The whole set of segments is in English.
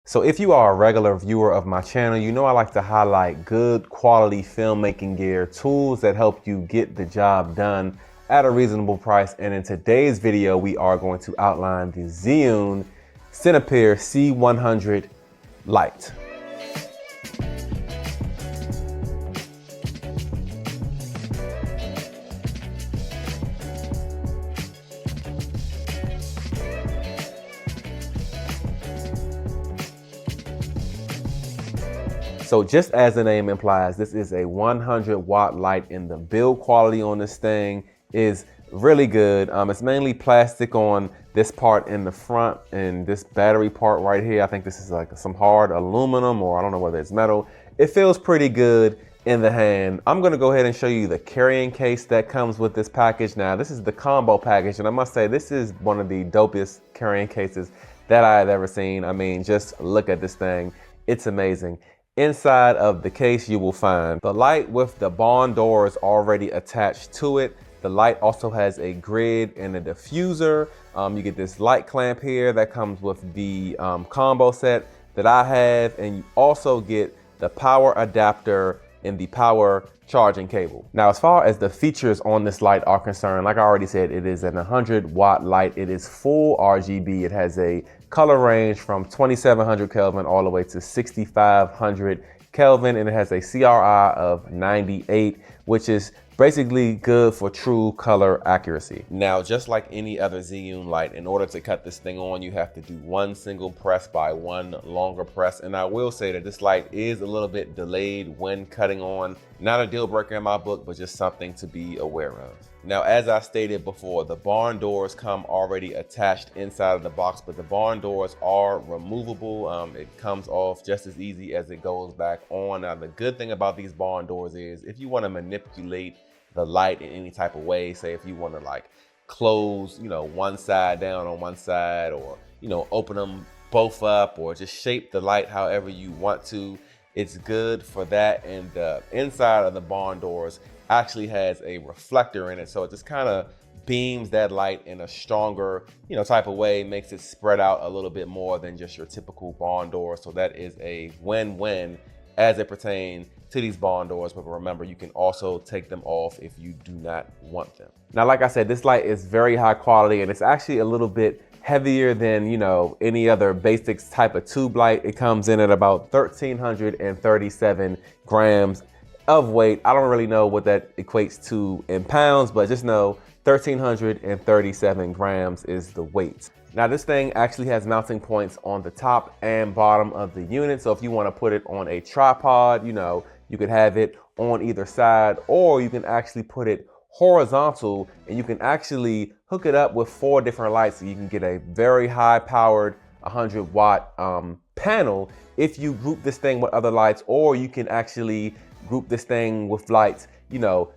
So if you are a regular viewer of my channel, you know I like to highlight good quality filmmaking gear, tools that help you get the job done at a reasonable price. And in today's video, we are going to outline the Zhiyun Cinepeer C100 light. So just as the name implies, this is a 100-watt light, and the build quality on this thing is really good. It's mainly plastic on this part in the front, and this battery part right here, I think this is like some hard aluminum, or I don't know whether it's metal. It feels pretty good in the hand. I'm gonna go ahead and show you the carrying case that comes with this package. Now, this is the combo package, and I must say this is one of the dopest carrying cases that I've ever seen. I mean, just look at this thing. It's amazing. Inside of the case, you will find the light with the barn doors already attached to it. The light also has a grid and a diffuser. You get this light clamp here that comes with the combo set that I have, and you also get the power adapter and the power charging cable. Now, as far as the features on this light are concerned, like I already said, it is an 100-watt light. It is full RGB. It has a color range from 2700 Kelvin all the way to 6500 Kelvin, and it has a CRI of 98, which is basically good for true color accuracy. Now, just like any other Zhiyun light, in order to cut this thing on, you have to do one single press by one longer press. And I will say that this light is a little bit delayed when cutting on. Not a deal breaker in my book, but just something to be aware of. Now, as I stated before, the barn doors come already attached inside of the box, but the barn doors are removable. It comes off just as easy as it goes back on. Now, the good thing about these barn doors is if you want to manipulate the light in any type of way, say if you want to like close, one side down on one side, or, open them both up, or just shape the light however you want to, it's good for that. And the inside of the barn doors actually has a reflector in it, so it just kind of beams that light in a stronger, type of way, makes it spread out a little bit more than just your typical barn door. So that is a win-win as it pertains to these barn doors. But remember, you can also take them off if you do not want them. Now, like I said, this light is very high quality, and it's actually a little bit heavier than any other basics type of tube light. It comes in at about 1,337 grams of weight. I don't really know what that equates to in pounds, but just know 1,337 grams is the weight. Now, this thing actually has mounting points on the top and bottom of the unit. So if you want to put it on a tripod, you could have it on either side, or you can actually put it horizontal, and you can actually hook it up with 4 different lights. So you can get a very high powered 100-watt panel if you group this thing with other lights, or you can actually group this thing with lights,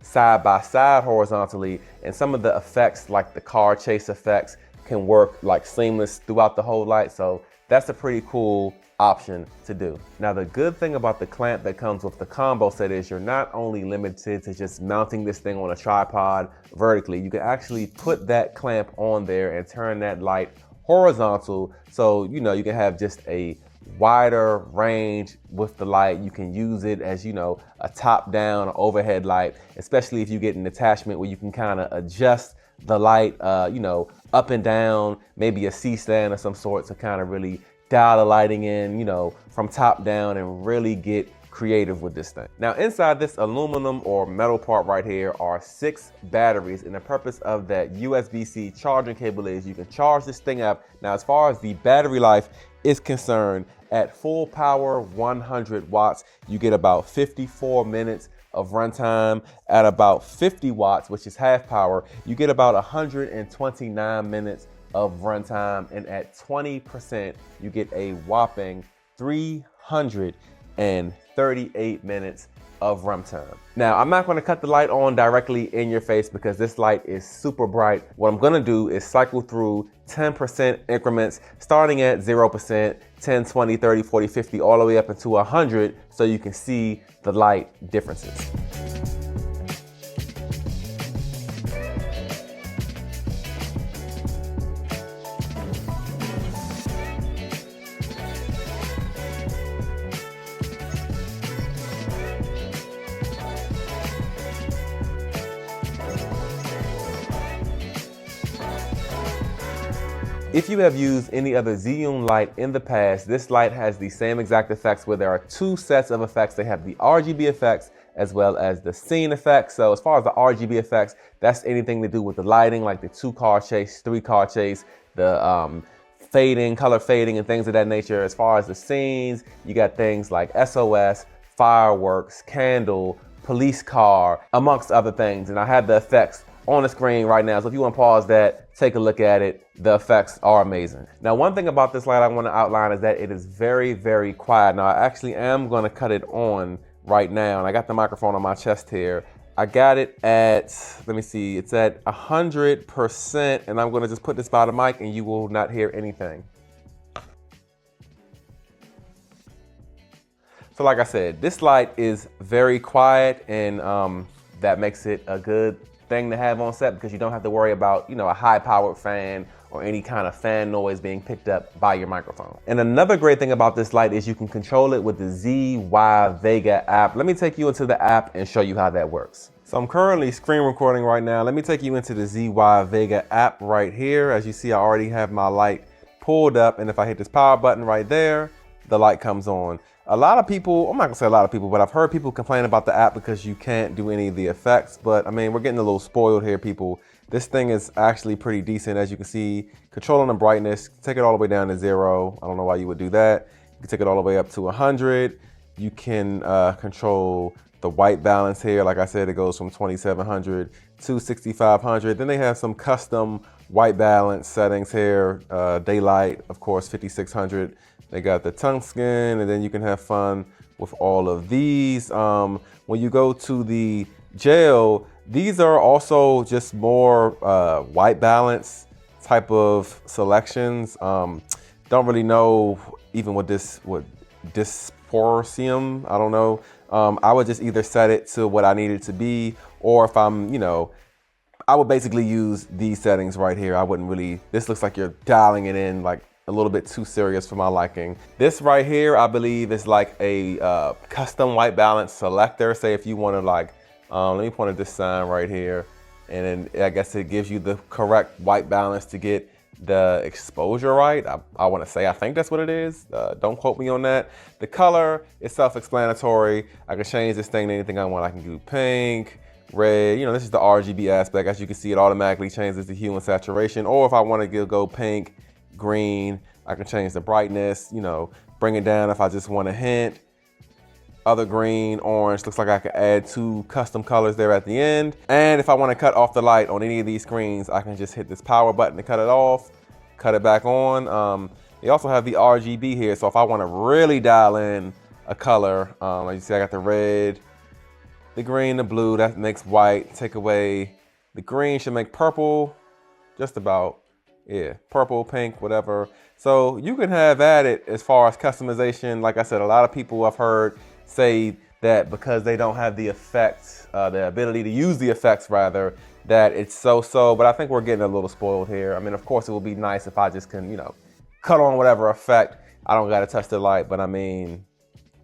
side by side horizontally. And some of the effects, like the car chase effects, can work like seamless throughout the whole light. So that's a pretty cool option to do. Now, the good thing about the clamp that comes with the combo set is you're not only limited to just mounting this thing on a tripod vertically. You can actually put that clamp on there and turn that light horizontal. So, you can have just a wider range with the light. You can use it as, a top-down or overhead light, especially if you get an attachment where you can kind of adjust the light, up and down, maybe a C-stand of some sort, to kind of really dial the lighting in, from top down, and really get creative with this thing. Now, inside this aluminum or metal part right here are 6 batteries, and the purpose of that USB-C charging cable is you can charge this thing up. Now, as far as the battery life is concerned, at full power, 100 watts, you get about 54 minutes of runtime. At about 50 watts, which is half power, you get about 129 minutes of runtime, and at 20%, you get a whopping 338 minutes of runtime. Now, I'm not gonna cut the light on directly in your face because this light is super bright. What I'm gonna do is cycle through 10% increments, starting at 0%, 10, 20, 30, 40, 50, all the way up into 100, so you can see the light differences. If you have used any other Zhiyun light in the past, this light has the same exact effects where there are two sets of effects. They have the RGB effects as well as the scene effects. So as far as the RGB effects, that's anything to do with the lighting, like the 2-car chase, 3-car chase, the fading, color fading and things of that nature. As far as the scenes, you got things like SOS, fireworks, candle, police car, amongst other things. And I have the effects on the screen right now. So if you want to pause that, take a look at it. The effects are amazing. Now, one thing about this light I want to outline is that it is very, very quiet. Now, I actually am going to cut it on right now. And I got the microphone on my chest here. I got it at, let me see, it's at 100%. And I'm going to just put this by the mic and you will not hear anything. So like I said, this light is very quiet, and that makes it a good thing to have on set because you don't have to worry about, you know, a high-powered fan or any kind of fan noise being picked up by your microphone. And another great thing about this light is you can control it with the ZY Vega app. Let me take you into the app and show you how that works. So I'm currently screen recording right now. Let me take you into the ZY Vega app right here. As you see, I already have my light pulled up, and if I hit this power button right there, the light comes on. A lot of people, I'm not gonna say a lot of people, but I've heard people complain about the app because you can't do any of the effects. But I mean, we're getting a little spoiled here, people. This thing is actually pretty decent. As you can see, controlling the brightness, take it all the way down to 0. I don't know why you would do that. You can take it all the way up to 100. You can control the white balance here. Like I said, it goes from 2700 to 6500. Then they have some custom white balance settings here. Daylight, of course, 5600. They got the tungsten, and then you can have fun with all of these. When you go to the gel, these are also just more white balance type of selections. Don't really know even what dysprosium, I don't know. I would just either set it to what I need it to be, or if I'm, you know, I would basically use these settings right here. I wouldn't really, this looks like you're dialing it in like a little bit too serious for my liking. This right here, I believe is like a custom white balance selector. Say if you want to like, let me point at this sign right here. And then I guess it gives you the correct white balance to get the exposure right. I want to say, I think that's what it is. Don't quote me on that. The color is self-explanatory. I can change this thing to anything I want. I can do pink, red, you know, this is the RGB aspect. As you can see, it automatically changes the hue and saturation. Or if I want to go pink, green, I can change the brightness, you know, bring it down if I just want a hint. Other green, orange, looks like I could add 2 custom colors there at the end. And if I want to cut off the light on any of these screens, I can just hit this power button to cut it off, cut it back on. They also have the RGB here, so if I want to really dial in a color, as you see, I got the red, the green, the blue, that makes white. Take away the green, should make purple, just about. Yeah, purple, pink, whatever. So you can have at it as far as customization. Like I said, a lot of people I've heard say that because they don't have the effects, the ability to use the effects rather, that it's so-so. But I think we're getting a little spoiled here. I mean, of course, it would be nice if I just can, you know, cut on whatever effect. I don't got to touch the light, but I mean,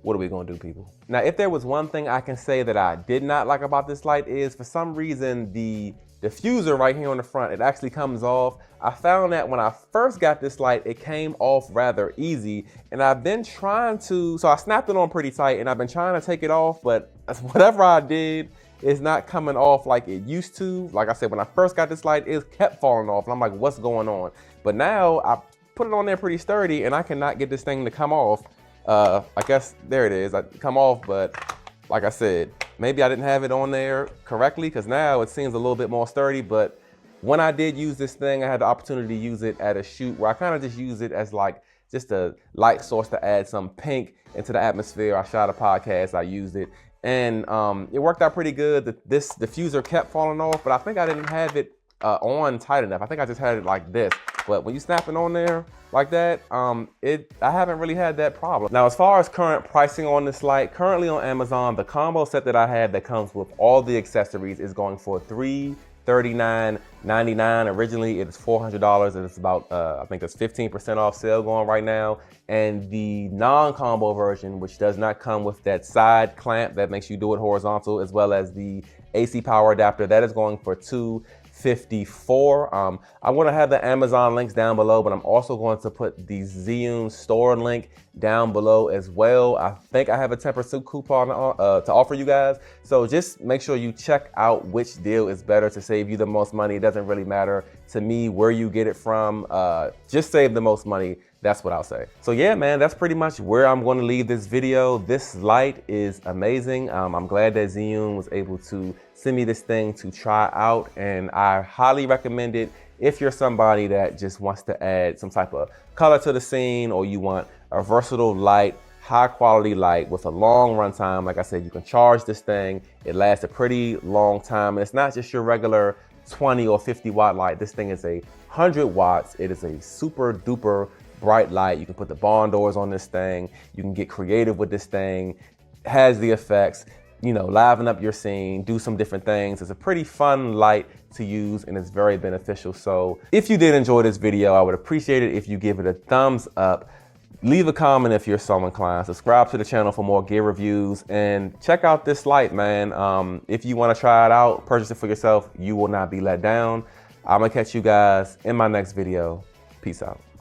what are we gonna do, people? Now, if there was one thing I can say that I did not like about this light is, for some reason, the diffuser right here on the front, it actually comes off. I found that when I first got this light, it came off rather easy, and I've been trying to, so I snapped it on pretty tight, and I've been trying to take it off, but whatever I did, it's not coming off like it used to. Like I said, when I first got this light, it kept falling off, and I'm like, what's going on? But now I put it on there pretty sturdy, and I cannot get this thing to come off. I guess there it is, I come off, but like I said, maybe I didn't have it on there correctly, because now it seems a little bit more sturdy. But when I did use this thing, I had the opportunity to use it at a shoot where I kind of just use it as like just a light source to add some pink into the atmosphere. I shot a podcast, I used it, and it worked out pretty good. This diffuser kept falling off, but I think I didn't have it on tight enough. I think I just had it like this. But when you snap it on there like that, I haven't really had that problem. Now, as far as current pricing on this light, currently on Amazon, the combo set that I had that comes with all the accessories is going for $339.99. Originally, it is $400, and it's about, I think there's 15% off sale going right now. And the non-combo version, which does not come with that side clamp that makes you do it horizontal, as well as the AC power adapter, that is going for $259. C100W I'm going to have the Amazon links down below, but I'm also going to put the Zhiyun store link down below as well. I think I have a 10% coupon to offer you guys. So just make sure you check out which deal is better to save you the most money. It doesn't really matter to me where you get it from. Just save the most money. That's what I'll say. So yeah, man, that's pretty much where I'm going to leave this video. This light is amazing. I'm glad that Zhiyun was able to send me this thing to try out, and I highly recommend it if you're somebody that just wants to add some type of color to the scene, or you want a versatile light, high quality light with a long runtime. Like I said, you can charge this thing. It lasts a pretty long time, and it's not just your regular 20 or 50 watt light. This thing is 100 watts. It is a super duper bright light. You can put the barn doors on this thing. You can get creative with this thing. It has the effects, you know, liven up your scene, do some different things. It's a pretty fun light to use, and it's very beneficial. So if you did enjoy this video, I would appreciate it if you give it a thumbs up. Leave a comment if you're so inclined. Subscribe to the channel for more gear reviews, and check out this light, man. If you want to try it out, purchase it for yourself. You will not be let down. I'm gonna catch you guys in my next video. Peace out.